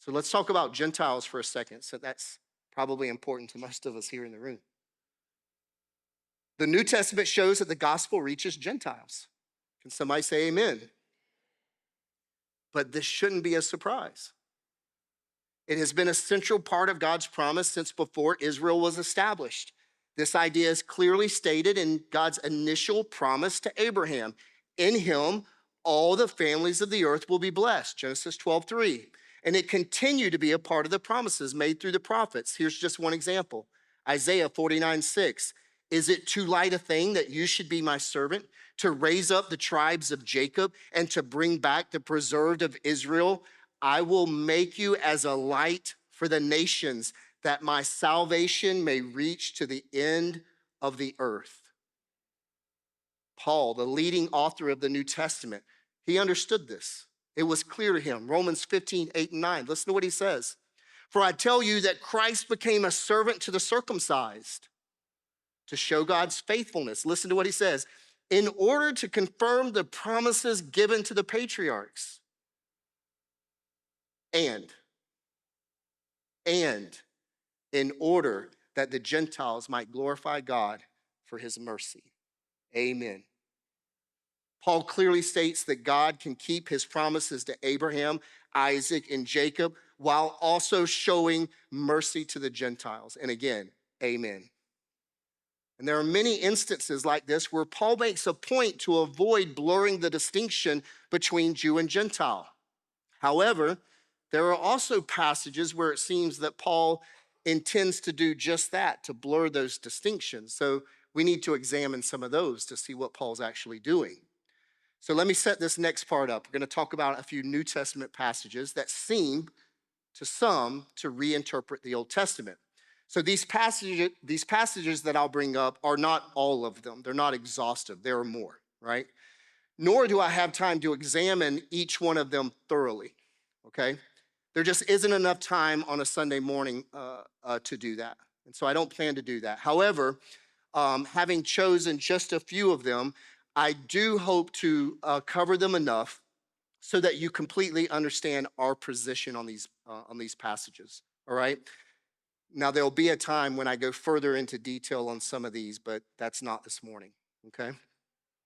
So let's talk about Gentiles for a second. So that's probably important to most of us here in the room. The New Testament shows that the gospel reaches Gentiles. Can somebody say amen? But this shouldn't be a surprise. It has been a central part of God's promise since before Israel was established. This idea is clearly stated in God's initial promise to Abraham. In him, all the families of the earth will be blessed, Genesis 12:3. And it continued to be a part of the promises made through the prophets. Here's just one example. Isaiah 49:6. Is it too light a thing that you should be my servant, to raise up the tribes of Jacob and to bring back the preserved of Israel? I will make you as a light for the nations, that my salvation may reach to the end of the earth. Paul, the leading author of the New Testament, he understood this. It was clear to him. Romans 15:8-9. Listen to what he says. For I tell you that Christ became a servant to the circumcised to show God's faithfulness. Listen to what he says. In order to confirm the promises given to the patriarchs. And in order that the Gentiles might glorify God for his mercy. Amen. Paul clearly states that God can keep his promises to Abraham, Isaac, and Jacob while also showing mercy to the Gentiles. And again, amen. And there are many instances like this where Paul makes a point to avoid blurring the distinction between Jew and Gentile. However, there are also passages where it seems that Paul intends to do just that, to blur those distinctions. So we need to examine some of those to see what Paul's actually doing. So let me set this next part up. We're going to talk about a few New Testament passages that seem to some to reinterpret the Old Testament. So these passages that I'll bring up are not all of them. They're not exhaustive. There are more, right? Nor do I have time to examine each one of them thoroughly, okay? There just isn't enough time on a Sunday morning to do that. And so I don't plan to do that. However, having chosen just a few of them, I do hope to cover them enough so that you completely understand our position on these passages, all right? Now, there'll be a time when I go further into detail on some of these, but that's not this morning, okay?